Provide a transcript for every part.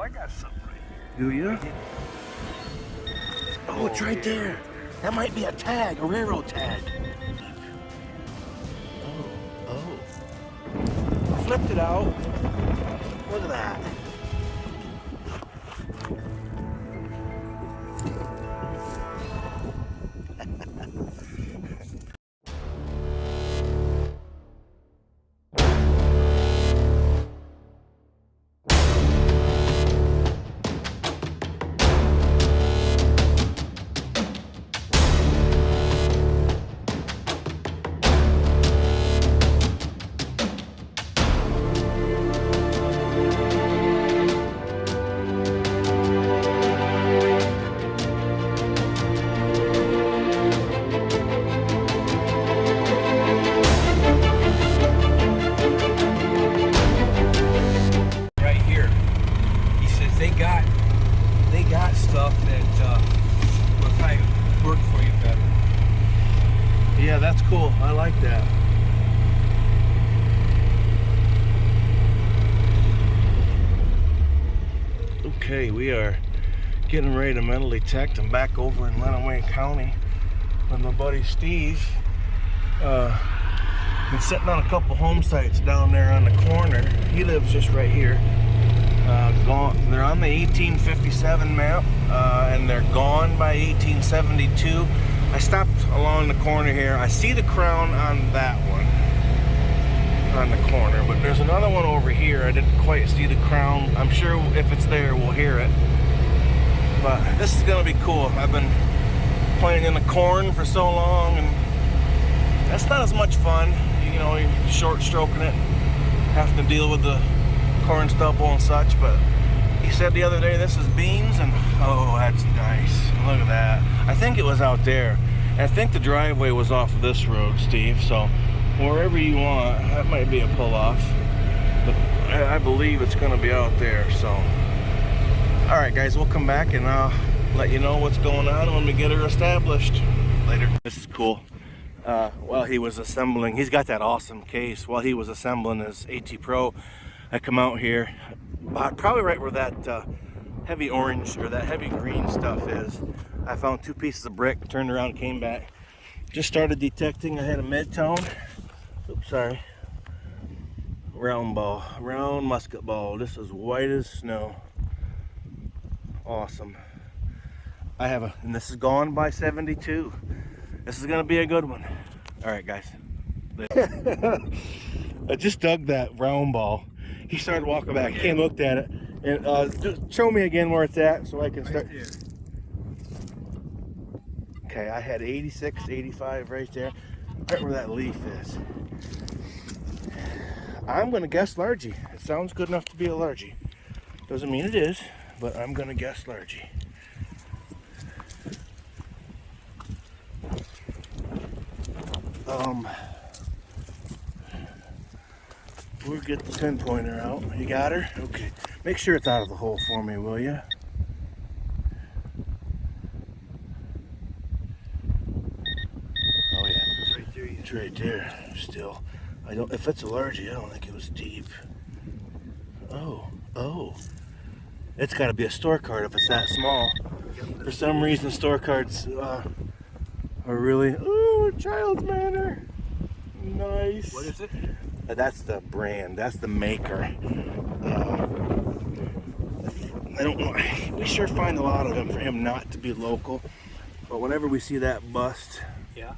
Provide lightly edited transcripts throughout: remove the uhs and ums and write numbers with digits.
I got something right here. Do you? Oh, it's right there. That might be a tag, a railroad tag. Oh. I flipped it out. Look at that. They got stuff that will probably work for you better. Yeah, that's cool. I like that. Okay, we are getting ready to metal detect. I'm back over in Lenawee County with my buddy Steve. Been sitting on a couple home sites down there on the corner. He lives just right here. They're on the 1857 map, and they're gone by 1872. I stopped along the corner here. I see the crown on that one, on the corner, but there's another one over here. I didn't quite see the crown. I'm sure if it's there, we'll hear it. But this is gonna be cool. I've been playing in the corn for so long, and that's not as much fun. You know, you're short stroking it, having to deal with the corn stubble and such. But he said the other day this is beans, and oh, that's nice. Look at that. I think it was out there. I think the driveway was off of this road, Steve, so wherever you want, that might be a pull-off, but I believe it's going to be out there. So all right guys, we'll come back and I'll let you know what's going on when we get her established later. This is cool. While he was assembling, he's got that awesome case. While he was assembling his AT Pro, I come out here, probably right where that heavy orange or that heavy green stuff is. I found 2 pieces of brick, turned around, came back, just started detecting. I had a mid-tone, oops, sorry, round musket ball. This is white as snow. Awesome. I have and this is gone by 72. This is gonna be a good one. All right, guys. I just dug that round ball. He started walking back. He came, looked at it, and just show me again where it's at so I can start. Okay, I had 86, 85 right there, right where that leaf is. I'm gonna guess largie. It sounds good enough to be a largie. Doesn't mean it is, but I'm gonna guess largie. We'll get the pinpointer out. You got her? Okay. Make sure it's out of the hole for me, will you? Oh yeah. It's right there. It's right there. Still. If it's a largie, I don't think it was deep. Oh. It's gotta be a store card if it's that small. For some reason store cards are really, ooh, Child's Manor. Nice. What is it? That's the brand. That's the maker. I don't know. We sure find a lot of them for him not to be local. But whenever we see that bust, yeah,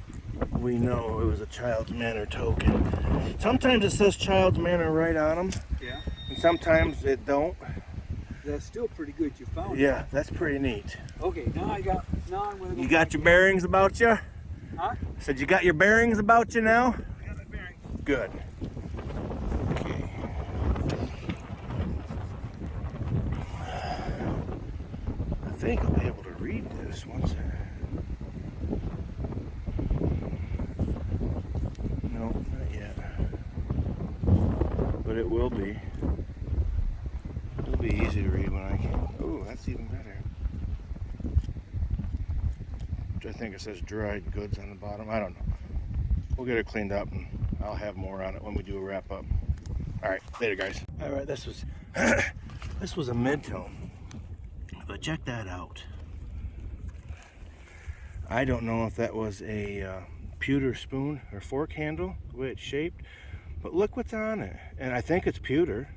we know it was a Child's Manor token. Sometimes it says Child's Manor right on them. Yeah. And sometimes it don't. That's still pretty good. You found it. Yeah, that's pretty neat. Okay, now I'm gonna go. You got your bearings about you? Huh? I said you got your bearings about you now? I got my bearings. Good. Okay. I think I'll be able to read this once. No, not yet. But it will be. It'll be easy to read when I can. Oh, that's even better. Which I think it says dried goods on the bottom. I don't know. We'll get it cleaned up and I'll have more on it when we do a wrap up. All right, later guys. All right, this was This was a mid-tone, but check that out. I don't know if that was a pewter spoon or fork handle, the way it's shaped, but look what's on it. And I think it's pewter.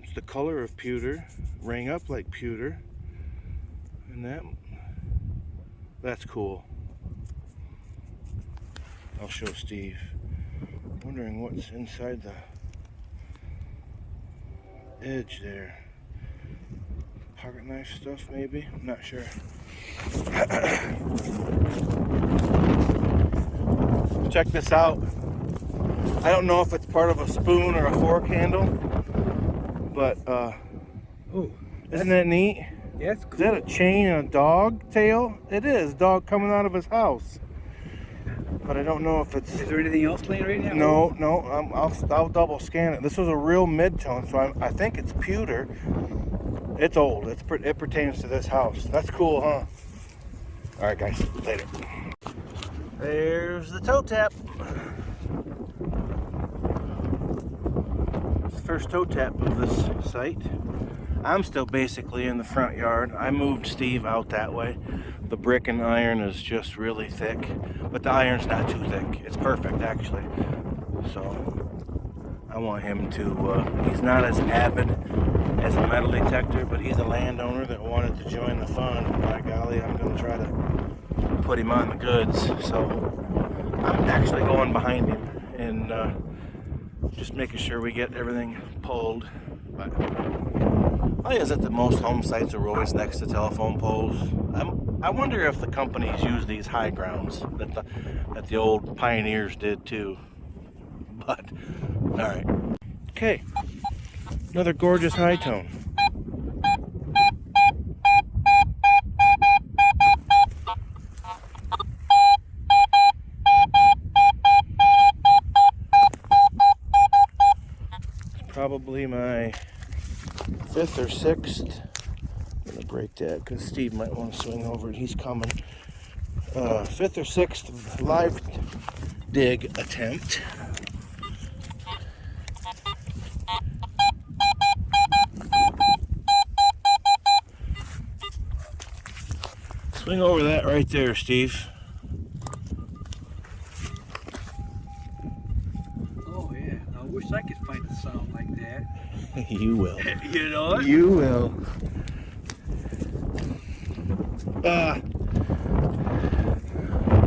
It's the color of pewter, rang up like pewter, and that's cool. I'll show Steve. Wondering what's inside the edge there. Pocket knife stuff, maybe? I'm not sure. Check this out. I don't know if it's part of a spoon or a fork handle, but Oh, isn't that neat? yeah, it's Is cool. that a chain and a dog tail? It is. Dog coming out of his house. But I don't know if it's... Is there anything else playing right now? No. I'll double scan it. This was a real mid-tone, so I think it's pewter. It's old. It pertains to this house. That's cool, huh? All right, guys. Later. There's the toe tap. It's the first toe tap of this site. I'm still basically in the front yard. I moved Steve out that way. The brick and iron is just really thick, but the iron's not too thick. It's perfect, actually. So I want him to, he's not as avid as a metal detector, but he's a landowner that wanted to join the fun. By golly, I'm going to try to put him on the goods. So I'm actually going behind him and just making sure we get everything pulled. But why is it that most home sites are always next to telephone poles? I wonder if the companies use these high grounds that the old pioneers did too. But all right, okay, another gorgeous high tone. Probably my 5th or 6th. I'm gonna break that because Steve might want to swing over it. He's coming. 5th or 6th live dig attempt. Swing over that right there, Steve. Oh, yeah. I wish I could find a sound like that. You will. You know? You will.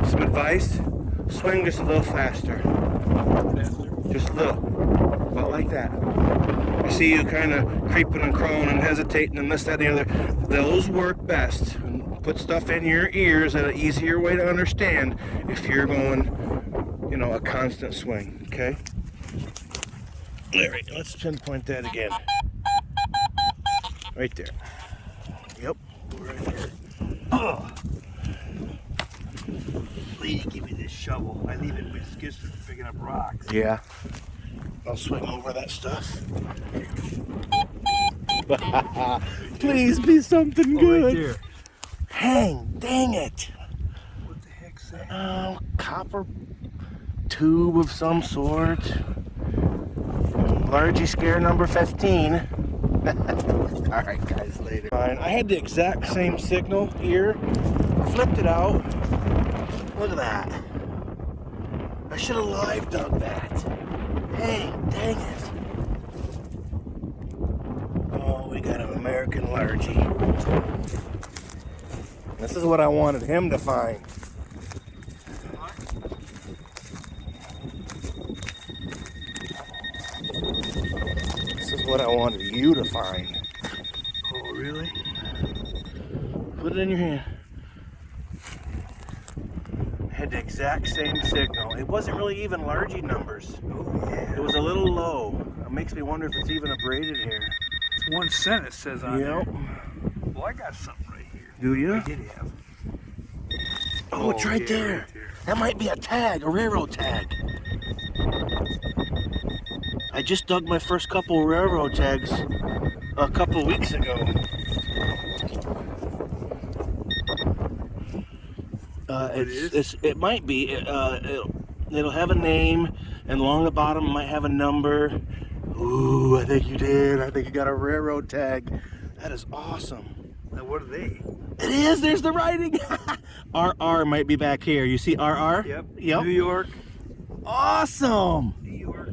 Some advice, swing just a little faster. Just a little. About like that. I see you kind of creeping and crawling and hesitating and this, that, and the other. Those work best. Put stuff in your ears at an easier way to understand if you're going, you know, a constant swing, okay? All right, let's pinpoint that again. Right there. Yep. Right there. Oh. Please give me this shovel. I leave it with skids for picking up rocks. Yeah. I'll swing over that stuff. Please be something good. Right there. Hang, dang it. What the heck's that? Oh, copper tube of some sort. Largy scare number 15. All right, guys, later. Fine. I had the exact same signal here. Flipped it out. Look at that. I should have live dug that. Hey, dang it. Oh, we got an American largy. This is what I wanted him to find. This is what I wanted you to find. Oh, really? Put it in your hand. I had the exact same signal. It wasn't really even largy numbers. Oh, yeah. It was a little low. It makes me wonder if it's even abraded here. It's 1 cent, it says on Yep. there. Well, I got something right here. Do you? I did have. Oh, it's right yeah, there. right there. That might be a tag, a railroad tag. I just dug my first couple railroad tags a couple weeks ago. It might be. It'll have a name, and along the bottom it might have a number. Ooh, I think you did. I think you got a railroad tag. That is awesome. Now, what are they? It is. There's the writing. RR might be back here. You see RR? Yep. Yep. New York. Awesome. New York.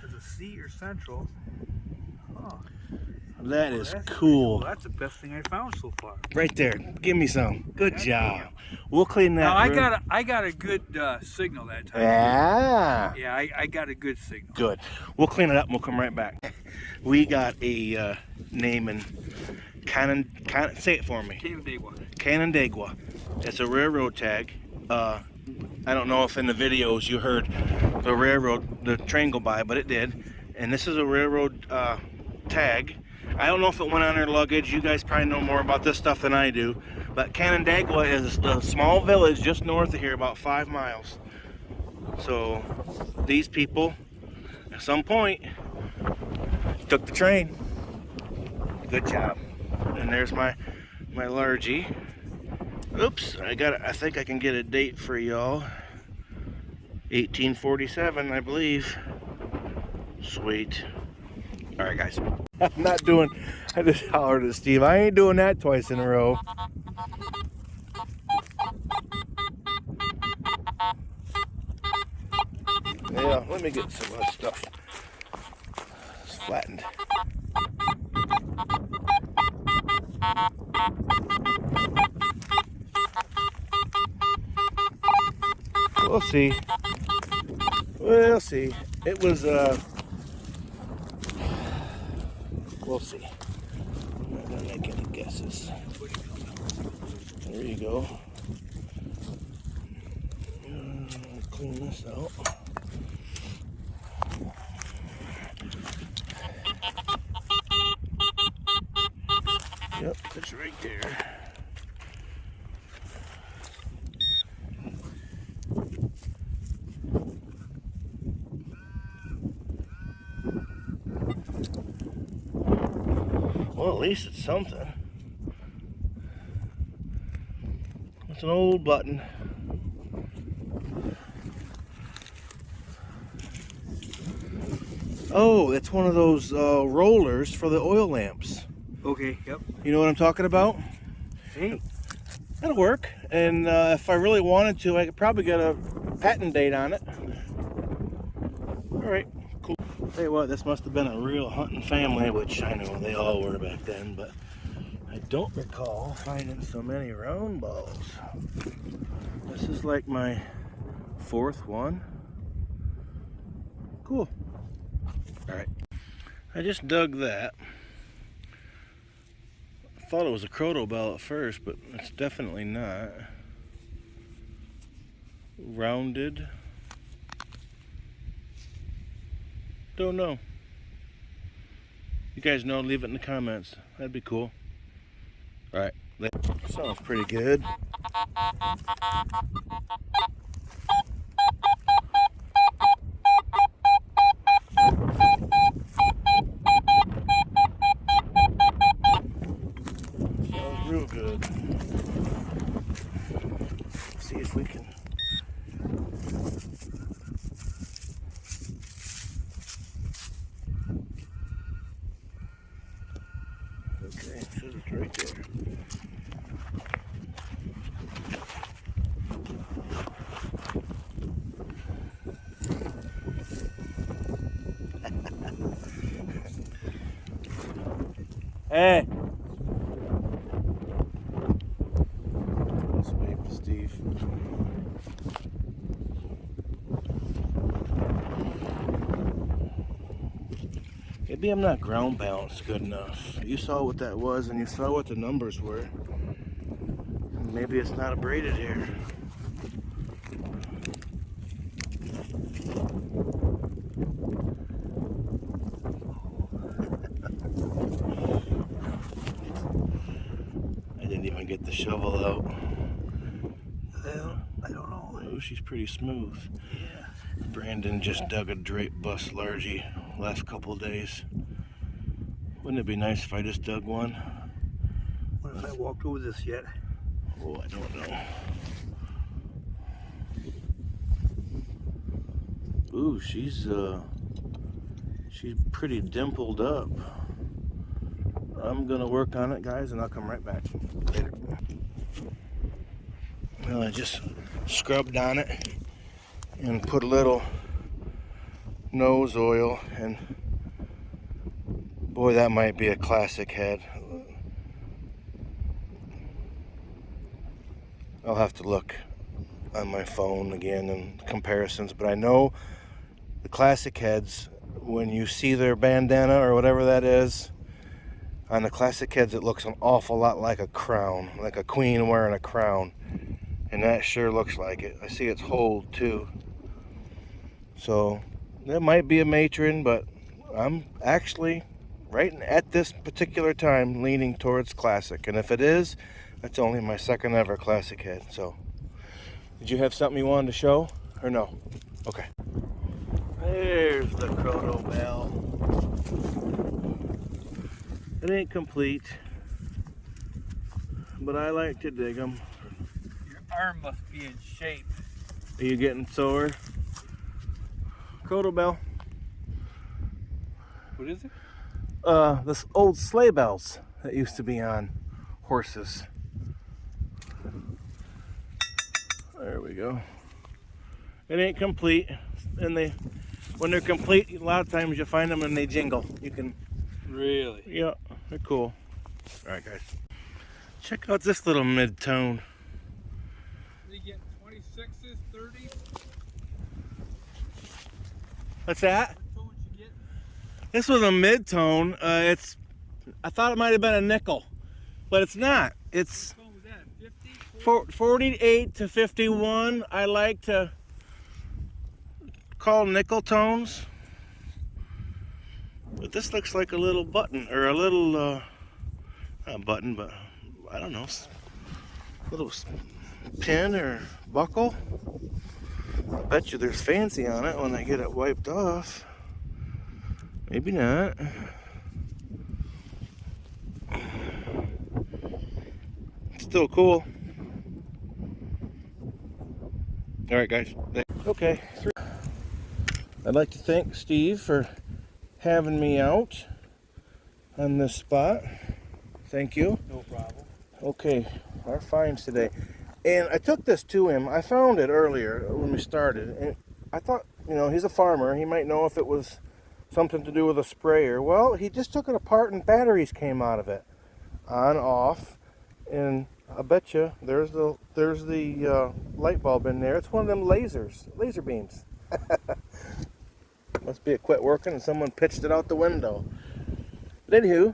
Is it C or Central? Huh. That Well, is that's cool. Well, that's the best thing I found so far. Right there. Give me some. Good job. We'll clean that. Now room. I got a good signal that time. Yeah. Yeah, I got a good signal. Good. We'll clean it up and we'll come right back. We got a name in say it for me. Canandaigua. It's a railroad tag. I don't know if in the videos you heard the train go by, but it did. And this is a railroad tag. I don't know if it went on their luggage. You guys probably know more about this stuff than I do. But Canandaigua is a small village just north of here, about 5 miles. So these people, at some point, took the train. Good job. And there's my largie. Oops, I think I can get a date for y'all. 1847, I believe. Sweet. All right, guys. I just hollered at Steve. I ain't doing that twice in a row. Yeah, let me get some of that stuff. It's flattened. We'll see. We'll see. It was, we'll see. I'm not gonna make any guesses. There you go. Clean this out. Yep, it's right there. Well, at least it's something. It's an old button. Oh, it's one of those rollers for the oil lamps. Okay, yep. You know what I'm talking about? Hey. That'll work. And if I really wanted to, I could probably get a patent date on it. All right, cool. Tell you what, this must have been a real hunting family, which I know they all were back then, but I don't recall finding so many round balls. This is like my 4th one. Cool. All right. I just dug that. I thought it was a croto bell at first, but it's definitely not. Rounded. Don't know. You guys know, leave it in the comments. That'd be cool. Alright. Sounds pretty good. Sounds real good. See if we can. Okay, it says it's right there. Hey! Let's wait for Steve. Maybe I'm not ground balanced good enough. You saw what that was and you saw what the numbers were. Maybe it's not abraded here. I didn't even get the shovel out. Well, I don't know. Oh, she's pretty smooth. Yeah. Brandon just dug a drape bust largie last couple of days. Wouldn't it be nice if I just dug one? What if I walked over this yet? Oh, I don't know. Ooh, she's She's pretty dimpled up. I'm gonna work on it, guys, and I'll come right back later. Well, I just scrubbed on it and put a little nose oil, and boy, that might be a classic head. I'll have to look on my phone again and comparisons, but I know the classic heads, when you see their bandana or whatever that is, on the classic heads it looks an awful lot like a crown, like a queen wearing a crown, and that sure looks like it. I see it's hold too, so that might be a matron, but I'm actually right at this particular time leaning towards classic, and if it is, that's only my second ever classic head. So did you have something you wanted to show or no? Okay. There's the Croto Bell. It ain't complete, but I like to dig them. Your arm must be in shape. Are you getting sore? Croto Bell. What is it? This old sleigh bells that used to be on horses. There we go. It ain't complete, and when they're complete, a lot of times you find them and they jingle. You can. Really? Yeah, they're cool. All right, guys. Check out this little mid-tone. They get 26s, 30s. What's that? What tone you get? This was a mid-tone. I thought it might have been a nickel, but it's not. It's What tone was that? 50? 48 to 51. I like to call nickel tones, but this looks like a little button, or a little not a button, but I don't know, little pin or buckle. I bet you there's fancy on it when I get it wiped off. Maybe not. Still cool. All right, guys. Okay. I'd like to thank Steve for having me out on this spot. Thank you. No problem. Okay, our finds today. And I took this to him. I found it earlier when we started. And I thought, he's a farmer. He might know if it was something to do with a sprayer. Well, he just took it apart and batteries came out of it. On, off. And I bet you there's the light bulb in there. It's one of them laser beams. Must be it quit working and someone pitched it out the window. But anywho,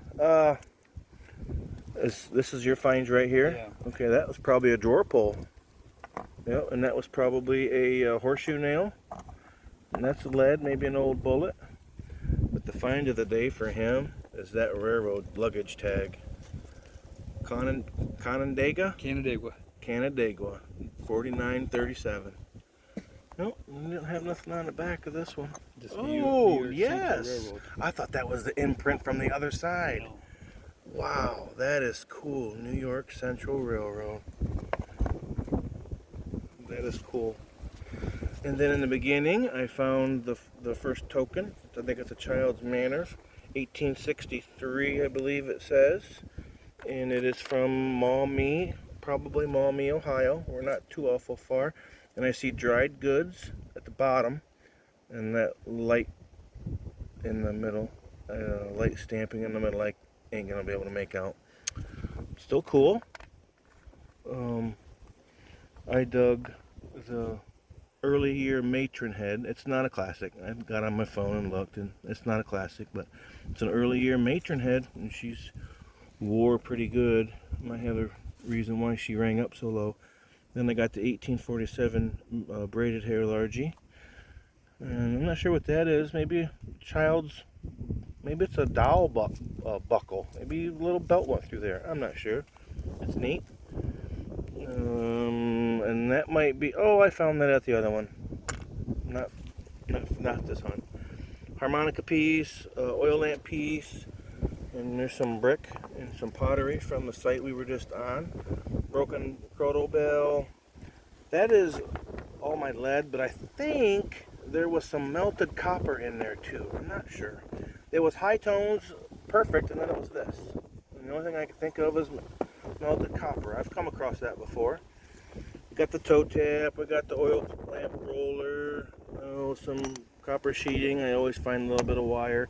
this is your finds right here? Yeah. Okay, that was probably a drawer pull. Yep, and that was probably a horseshoe nail. And that's lead, maybe an old bullet. But the find of the day for him is that railroad luggage tag. Canandaigua, 4937. Nope, we don't have nothing on the back of this one. Oh, yes. I thought that was the imprint from the other side. No. Wow, that is cool. New York Central Railroad. That is cool. And then in the beginning, I found the first token. I think it's a child's manners. 1863, I believe it says. And it is from Maumee, probably Maumee, Ohio. We're not too awful far. And I see dried goods at the bottom, and that light in the middle, light stamping in the middle, I ain't gonna be able to make out. Still cool. I dug the early year matron head. It's not a classic. I got on my phone and looked, and it's not a classic, but it's an early year matron head, and she's wore pretty good. Might have a reason why she rang up so low. Then I got the 1847 braided hair largie, and I'm not sure what that is. Maybe maybe it's a dowel buckle. Maybe a little belt went through there. I'm not sure. It's neat. And that might be. Oh, I found that at the other one. Not this one. Harmonica piece, oil lamp piece, and there's some brick and some pottery from the site we were just on. Broken Croto Bell. That is all my lead, but I think there was some melted copper in there too. I'm not sure. It was high tones, perfect, and then it was this. And the only thing I can think of is melted copper. I've come across that before. We got the toe tap, we got the oil lamp roller, some copper sheeting. I always find a little bit of wire.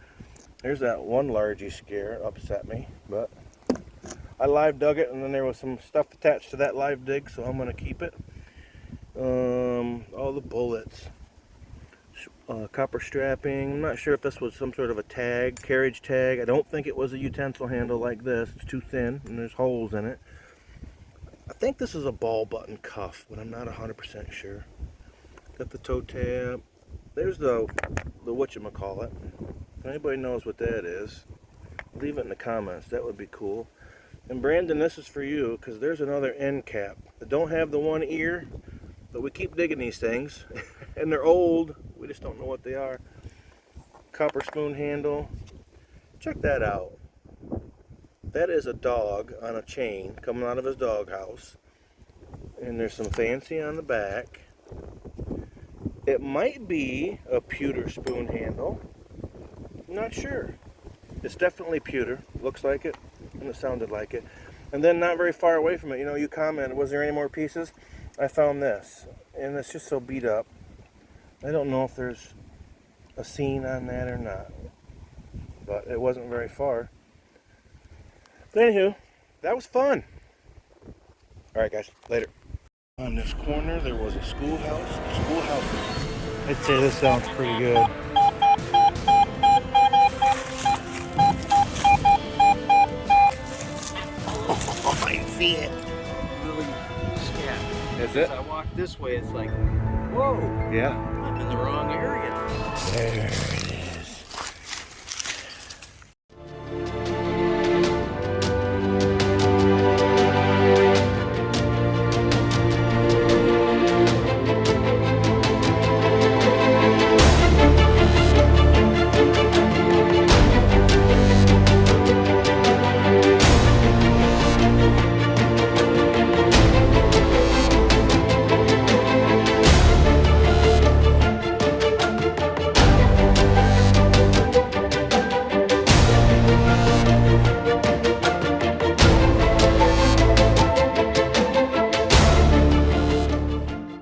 There's that one largey scare, upset me, but I live dug it, and then there was some stuff attached to that live dig, so I'm going to keep it. All the bullets, copper strapping. I'm not sure if this was some sort of a tag, carriage tag. I don't think it was a utensil handle like this. It's too thin, and there's holes in it. I think this is a ball button cuff, but I'm not 100% sure. Got the toe tab. There's the whatchamacallit. If anybody knows what that is, leave it in the comments. That would be cool. And Brandon, this is for you, because there's another end cap. I don't have the one ear, but we keep digging these things. And they're old. We just don't know what they are. Copper spoon handle. Check that out. That is a dog on a chain coming out of his doghouse. And there's some fancy on the back. It might be a pewter spoon handle. I'm not sure. It's definitely pewter. Looks like it, and it sounded like it. And then not very far away from it, you commented, was there any more pieces? I found this, and it's just so beat up. I don't know if there's a scene on that or not, but it wasn't very far. But anywho, that was fun. Alright guys, later. On this corner there was a schoolhouse. I'd say this sounds pretty good. Oh, I see it. Really scat. Is it? As I walk this way, it's like, whoa, Yeah. I'm in the wrong area. There